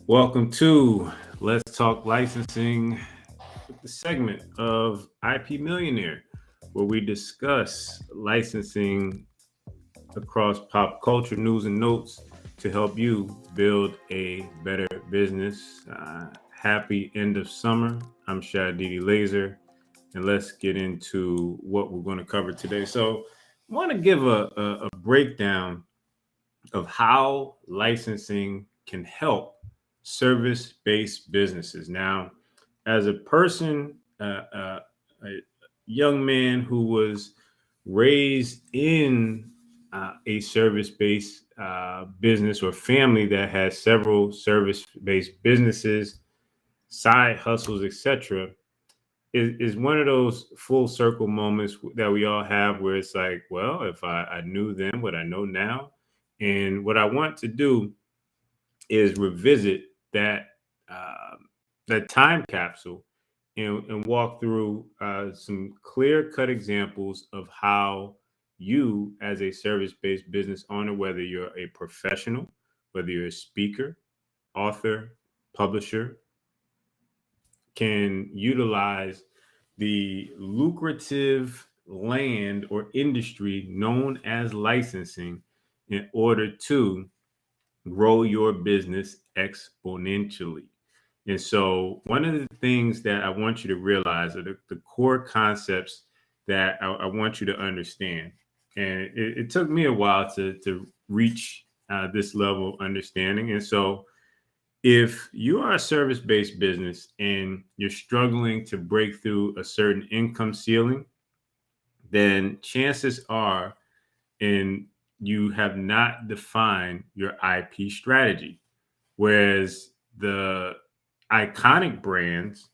Welcome to Let's Talk Licensing, the segment of IP Millionaire, where we discuss licensing across pop culture news and notes to help you build a better business. Happy end of summer. I'm Shadeed Eleazer, and let's get into what we're going to cover today. So, I want to give a breakdown of how licensing can help service based businesses. Now, as a person, a young man who was raised in a service based business or family that has several service based businesses, side hustles, etc., is one of those full circle moments that we all have where it's like, well, if I knew then what I know now. And what I want to do is revisit um, that time capsule and walk through some clear cut examples of how you, as a service based business owner, whether you're a professional, whether you're a speaker, author, publisher, can utilize the lucrative land or industry known as licensing in order to grow your business exponentially. And so, one of the things that I want you to realize are the core concepts that I want you to understand. And it took me a while to reach this level of understanding. And so, if you are a service based business and you're struggling to break through a certain income ceiling, then chances are, and you have not defined your IP strategy. Whereas the iconic brands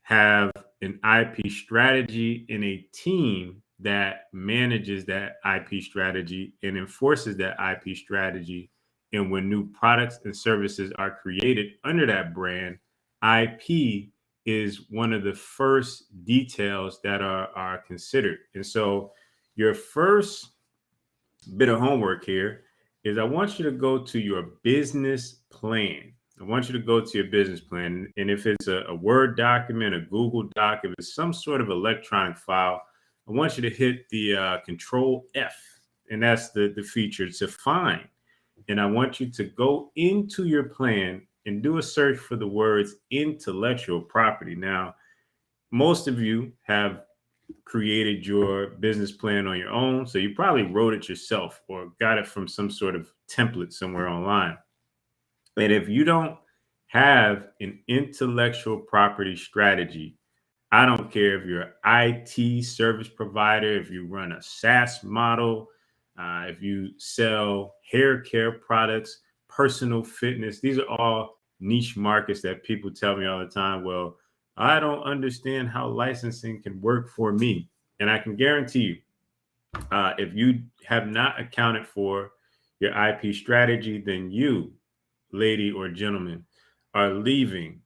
have an IP strategy and a team that manages that IP strategy and enforces that IP strategy. And when new products and services are created under that brand, IP is one of the first details that are considered. And so, your first bit of homework here is I want you to go to your business plan. I want you to go to your business plan. And if it's a Word document, a Google Doc, if it's some sort of electronic file, I want you to hit the Control F, and that's the feature to find. And I want you to go into your plan and do a search for the words intellectual property. Now, most of you have created your business plan on your own. So you probably wrote it yourself or got it from some sort of template somewhere online. And if you don't have an intellectual property strategy, I don't care if you're an IT service provider, if you run a SaaS model, if you sell hair care products, personal fitness, these are all niche markets that people tell me all the time. Well, I don't understand how licensing can work for me. And I can guarantee you, if you have not accounted for your IP strategy, then you, lady or gentleman, are leaving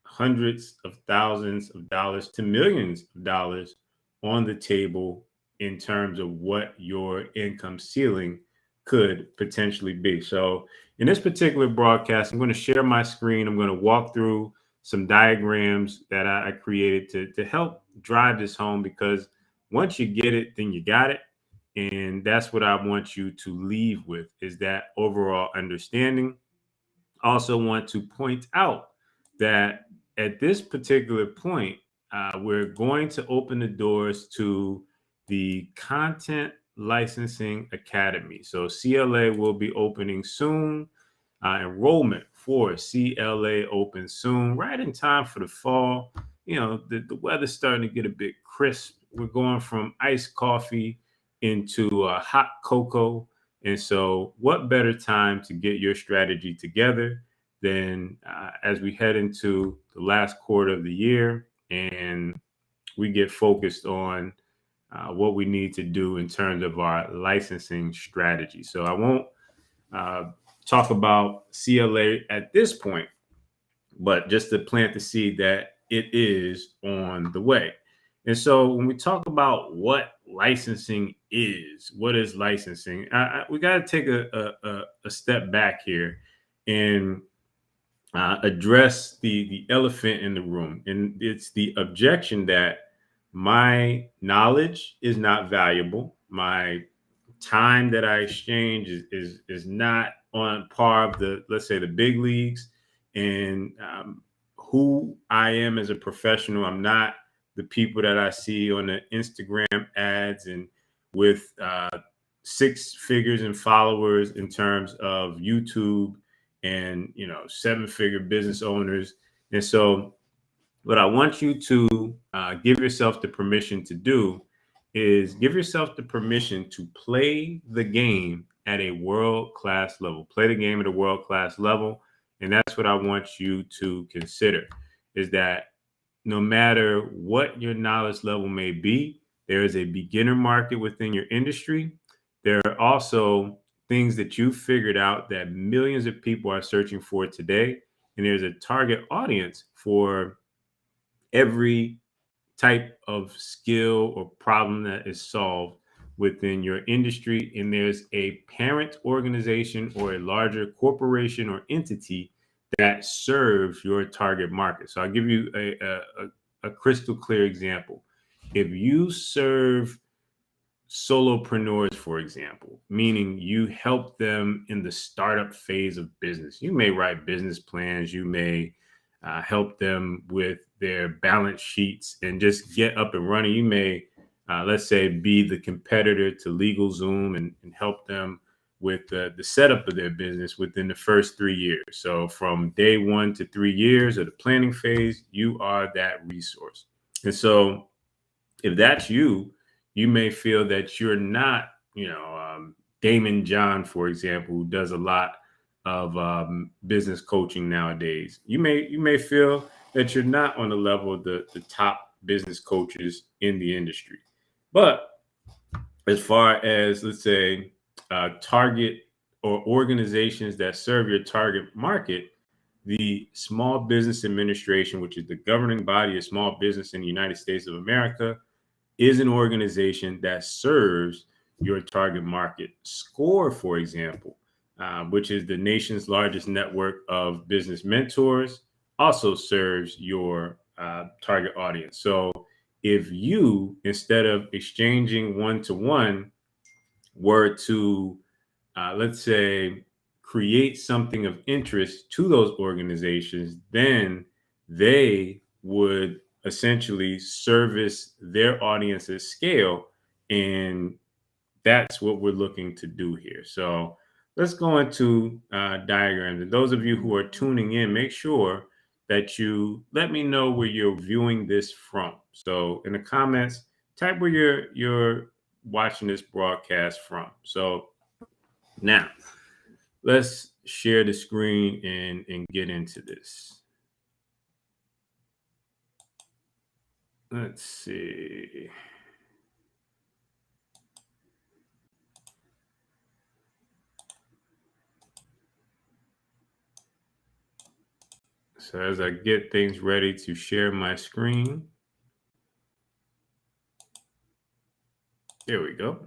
hundreds of thousands of dollars to millions of dollars on the table in terms of what your income ceiling could potentially be. So, in this particular broadcast, I'm going to share my screen. I'm going to walk through some diagrams that I created to help drive this home because once you get it, then you got it. And that's what I want you to leave with is that overall understanding. Also want to point out that at this particular point, we're going to open the doors to the Content Licensing Academy. So CLA will be opening soon. Enrollment for CLA opens soon, right in time for the fall. You know, the weather's starting to get a bit crisp. We're going from iced coffee into hot cocoa. And so, what better time to get your strategy together than as we head into the last quarter of the year and we get focused on what we need to do in terms of our licensing strategy. So, I won't uh, talk about CLA at this point, but just to plant the seed that it is on the way. And so when we talk about what licensing is, what is licensing? We got to take a step back here and address the elephant in the room, and it's the objection that my knowledge is not valuable. My time that I exchange is not on par of the, let's say, the big leagues, and who I am as a professional. I'm not the people that I see on the Instagram ads and with six figures in followers in terms of YouTube, and seven-figure business owners. And so what I want you to give yourself the permission to do is give yourself the permission to play the game at a world-class level. Play the game at a world-class level. And that's what I want you to consider, is that no matter what your knowledge level may be, there is a beginner market within your industry. There are also things that you figured out that millions of people are searching for today. And there's a target audience for every type of skill or problem that is solved within your industry. And there's a parent organization or a larger corporation or entity that serves your target market. So I'll give you a crystal clear example. If you serve solopreneurs, for example, meaning you help them in the startup phase of business. You may write business plans, you may help them with their balance sheets and just get up and running. You may, let's say, be the competitor to LegalZoom and help them with the setup of their business within the first 3 years. So from day 1 to 3 years of the planning phase, you are that resource. And so if that's you, you may feel that you're not, Damon John, for example, who does a lot of business coaching nowadays. You may feel that you're not on the level of the top business coaches in the industry. But as far as, let's say, target or organizations that serve your target market, the Small Business Administration, which is the governing body of small business in the United States of America, is an organization that serves your target market. SCORE, for example, which is the nation's largest network of business mentors, also serves your target audience. So if you, instead of exchanging one-to-one, were to, let's say, create something of interest to those organizations, then they would essentially service their audience at scale. And that's what we're looking to do here. So let's go into diagrams. And those of you who are tuning in, make sure that you let me know where you're viewing this from. So in the comments, type where you're watching this broadcast from. So now let's share the screen and get into this. Let's see. So as I get things ready to share my screen, there we go.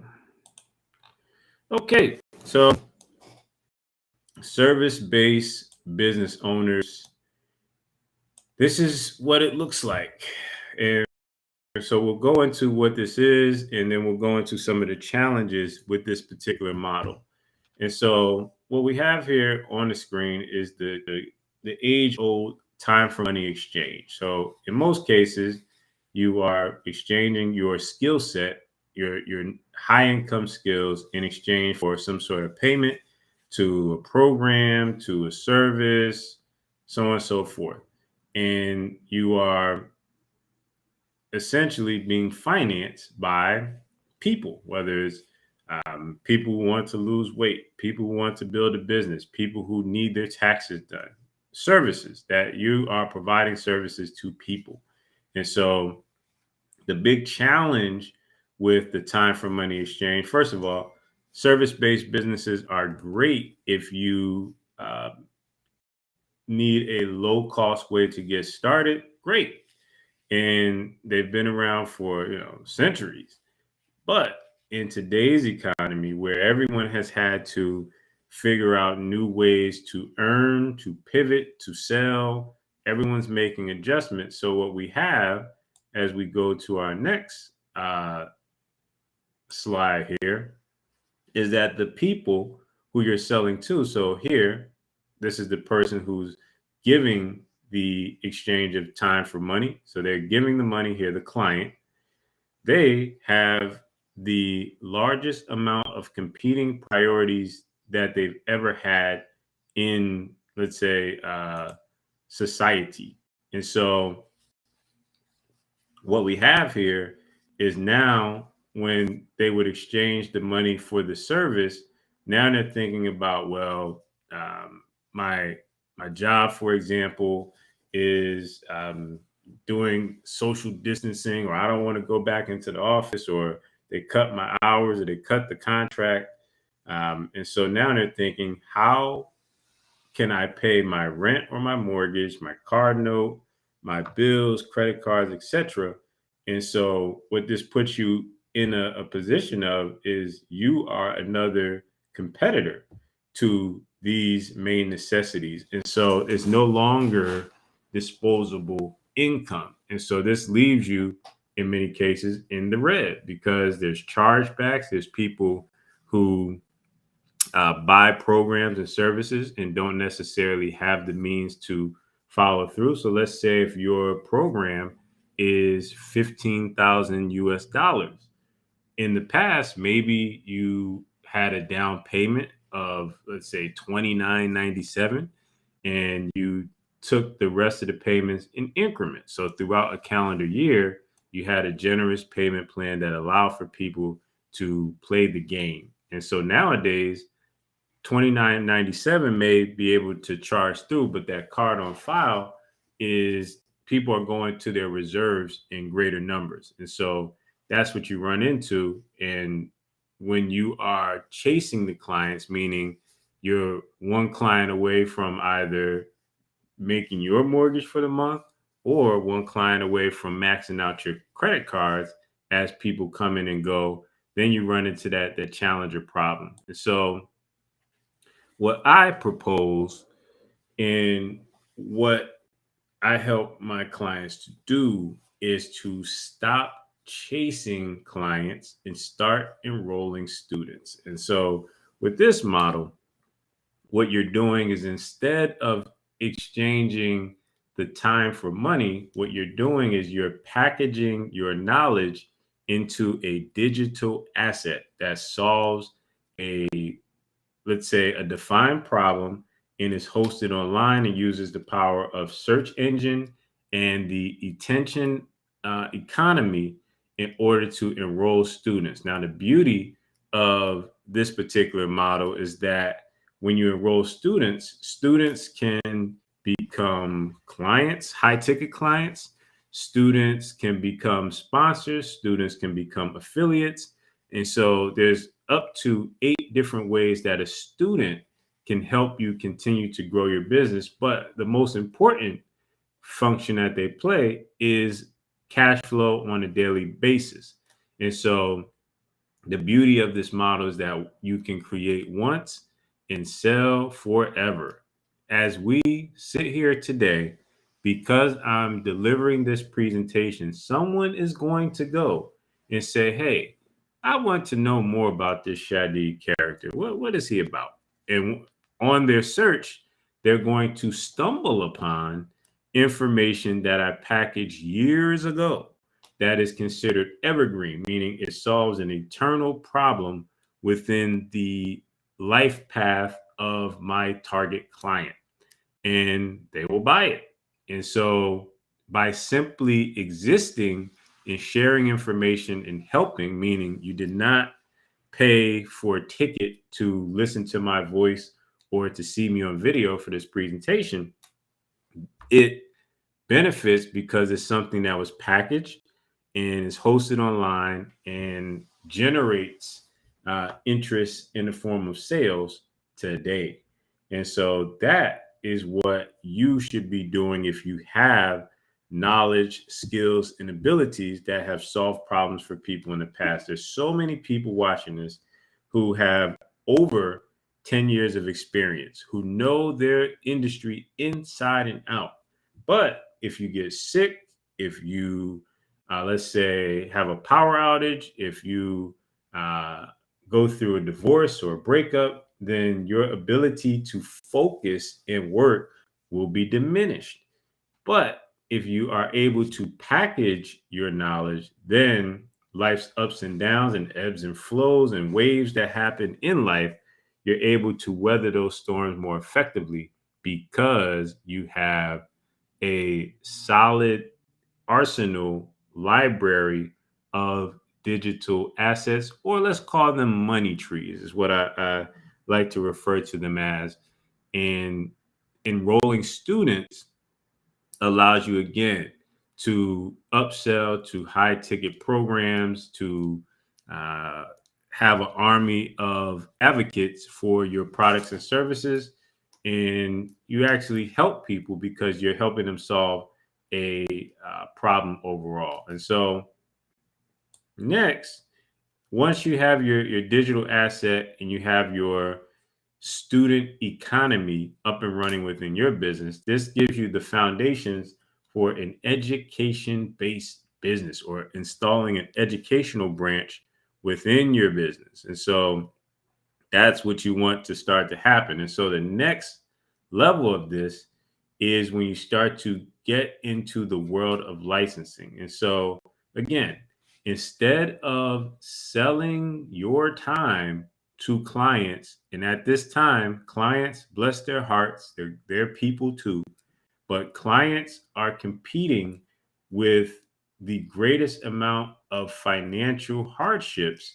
Okay, so service-based business owners, this is what it looks like. And so we'll go into what this is, and then we'll go into some of the challenges with this particular model. And so what we have here on the screen is the age-old time for money exchange. So in most cases, you are exchanging your skill set, your high-income skills, in exchange for some sort of payment to a program, to a service, so on and so forth. And you are essentially being financed by people, whether it's people who want to lose weight, people who want to build a business, people who need their taxes done, services that you are providing services to people. And so the big challenge with the time for money exchange, first of all, service-based businesses are great if you need a low-cost way to get started. Great. And they've been around for centuries. But in today's economy, where everyone has had to figure out new ways to earn, to pivot, to sell. Everyone's making adjustments. So what we have as we go to our next slide here is that the people who you're selling to, so here, this is the person who's giving the exchange of time for money. So they're giving the money here, the client. They have the largest amount of competing priorities that they've ever had in, let's say, society. And so what we have here is now when they would exchange the money for the service, now they're thinking about, well, my job, for example, is doing social distancing, or I don't want to go back into the office, or they cut my hours, or they cut the contract. And so now they're thinking, how can I pay my rent or my mortgage, my car note, my bills, credit cards, etc.? And so what this puts you in a position of is you are another competitor to these main necessities. And so it's no longer disposable income. And so this leaves you in many cases in the red because there's chargebacks, there's people who buy programs and services and don't necessarily have the means to follow through. So let's say if your program is 15,000 US dollars. In the past, maybe you had a down payment of, let's say, 29.97, and you took the rest of the payments in increments. So throughout a calendar year, you had a generous payment plan that allowed for people to play the game. And so nowadays, 29.97 may be able to charge through, but that card on file is people are going to their reserves in greater numbers. And so that's what you run into. And when you are chasing the clients, meaning you're one client away from either making your mortgage for the month or one client away from maxing out your credit cards as people come in and go, then you run into that challenger problem. And so what I propose and what I help my clients to do is to stop chasing clients and start enrolling students. And so with this model, what you're doing is instead of exchanging the time for money, what you're doing is you're packaging your knowledge into a digital asset that solves a, let's say, a defined problem and is hosted online and uses the power of search engine and the attention economy in order to enroll students. Now, the beauty of this particular model is that when you enroll students, students can become clients, high ticket clients. Students can become sponsors. Students can become affiliates. And so there's up to 8 different ways that a student can help you continue to grow your business. But the most important function that they play is cash flow on a daily basis. And so the beauty of this model is that you can create once and sell forever. As we sit here today, because I'm delivering this presentation, someone is going to go and say, hey, I want to know more about this Shadeed character. What is he about? And on their search, they're going to stumble upon information that I packaged years ago that is considered evergreen, meaning it solves an eternal problem within the life path of my target client, and they will buy it. And so by simply existing and sharing information and helping, meaning you did not pay for a ticket to listen to my voice or to see me on video for this presentation, it benefits because it's something that was packaged and is hosted online and generates interest in the form of sales today. And so that is what you should be doing if you have knowledge, skills, and abilities that have solved problems for people in the past. There's so many people watching this who have over 10 years of experience, who know their industry inside and out. But if you get sick, if you, let's say, have a power outage, if you uh, go through a divorce or a breakup, then your ability to focus and work will be diminished. But if you are able to package your knowledge, then life's ups and downs and ebbs and flows and waves that happen in life, you're able to weather those storms more effectively because you have a solid arsenal library of digital assets, or let's call them money trees, is what I like to refer to them as. And enrolling students allows you again to upsell to high ticket programs, to uh, have an army of advocates for your products and services. And you actually help people because you're helping them solve a problem overall. And so, next, once you have your digital asset and you have your student economy up and running within your business, this gives you the foundations for an education based business or installing an educational branch within your business. And so that's what you want to start to happen. And so the next level of this is when you start to get into the world of licensing. And so, again, instead of selling your time to clients, and at this time, clients, bless their hearts, they're people too, but clients are competing with the greatest amount of financial hardships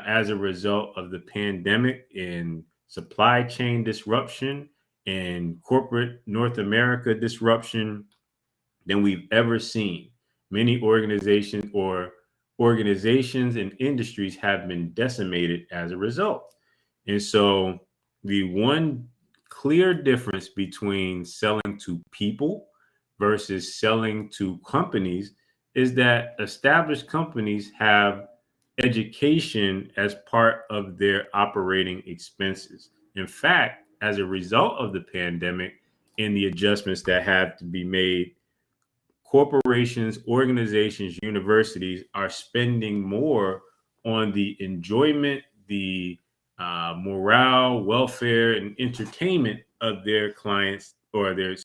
as a result of the pandemic and supply chain disruption and corporate North America disruption than we've ever seen. Many organizations and industries have been decimated as a result. And so the one clear difference between selling to people versus selling to companies is that established companies have education as part of their operating expenses. In fact, as a result of the pandemic and the adjustments that have to be made, corporations, organizations, universities are spending more on the enjoyment, the morale, welfare, and entertainment of their clients or their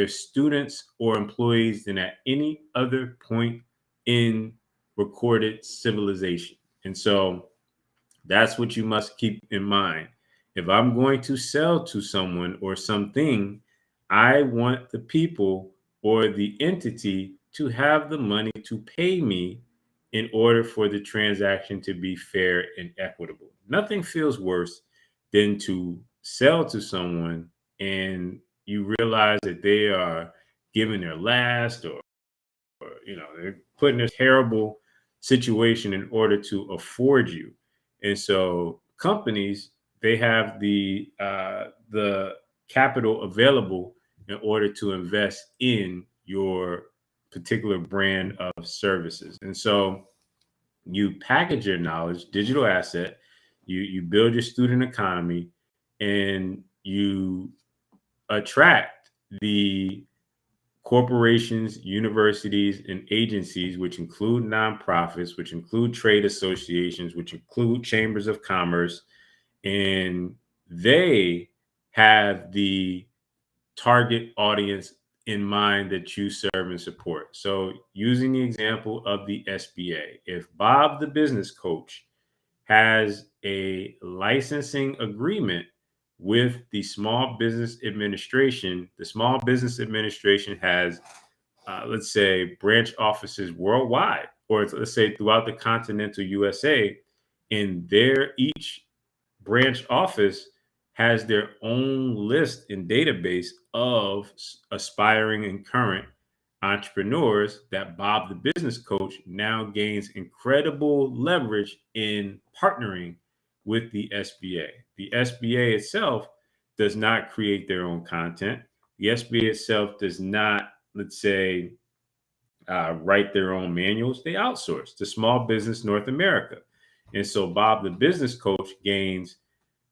students or employees than at any other point in recorded civilization. And so that's what you must keep in mind. If I'm going to sell to someone or something, I want the people or the entity to have the money to pay me in order for the transaction to be fair and equitable. Nothing feels worse than to sell to someone and you realize that they are giving their last, or they're putting a terrible situation in order to afford you. And so companies, they have the capital available in order to invest in your particular brand of services. And so you package your knowledge, digital asset, you build your student economy, and you attract the corporations, universities, and agencies, which include nonprofits, which include trade associations, which include chambers of commerce, and they have the target audience in mind that you serve and support. So, using the example of the SBA, if Bob, the business coach, has a licensing agreement with the Small Business Administration, the Small Business Administration has, let's say, branch offices worldwide, or let's say throughout the continental USA, and each branch office has their own list and database of aspiring and current entrepreneurs, that Bob the business coach now gains incredible leverage in partnering with the SBA. The SBA itself does not create their own content. The SBA itself does not, let's say, write their own manuals. They outsource to Small Business North America. And so Bob the business coach gains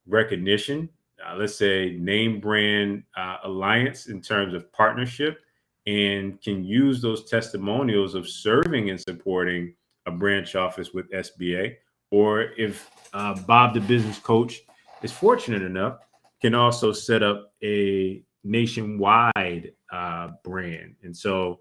recognition, let's say name brand alliance in terms of partnership, and can use those testimonials of serving and supporting a branch office with SBA. Or if Bob, the business coach, is fortunate enough, can also set up a nationwide brand. And so,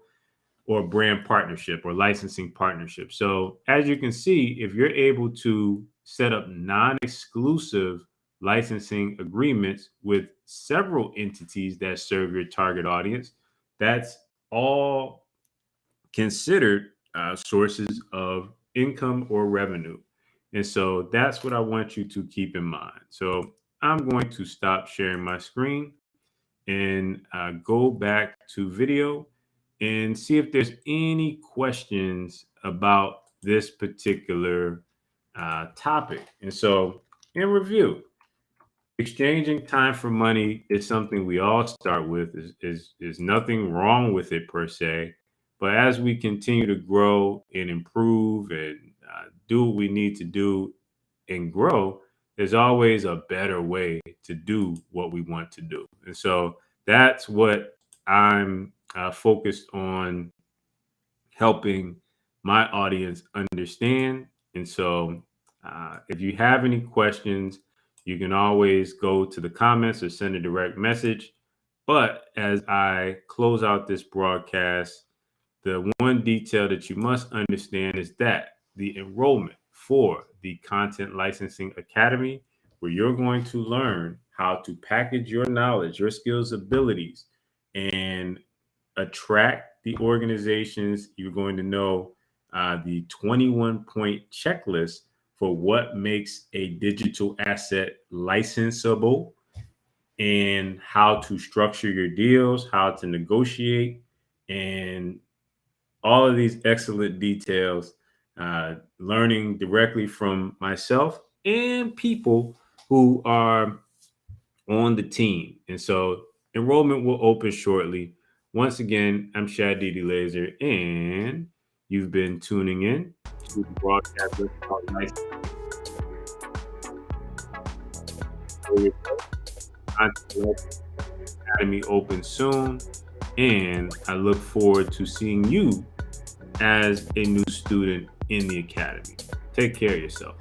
or brand partnership or licensing partnership. So, as you can see, if you're able to set up non exclusive licensing agreements with several entities that serve your target audience, that's all considered sources of income or revenue. And so, that's what I want you to keep in mind. So, I'm going to stop sharing my screen and go back to video and see if there's any questions about this particular topic. And so, in review, exchanging time for money is something we all start with. Is nothing wrong with it per se, but as we continue to grow and improve and do what we need to do and grow, there's always a better way to do what we want to do. And so that's what I'm focused on helping my audience understand. And so if you have any questions, you can always go to the comments or send a direct message. But as I close out this broadcast, the one detail that you must understand is that the enrollment for the Content Licensing Academy, where you're going to learn how to package your knowledge, your skills, abilities, and attract the organizations. You're going to know the 21-point checklist for what makes a digital asset licensable, and how to structure your deals, how to negotiate, and all of these excellent details, learning directly from myself and people who are on the team. And so enrollment will open shortly. Once again, I'm Shadeed Eleazer, and you've been tuning in to the broadcast about licensing. Academy open soon, and I look forward to seeing you as a new student in the academy. Take care of yourself.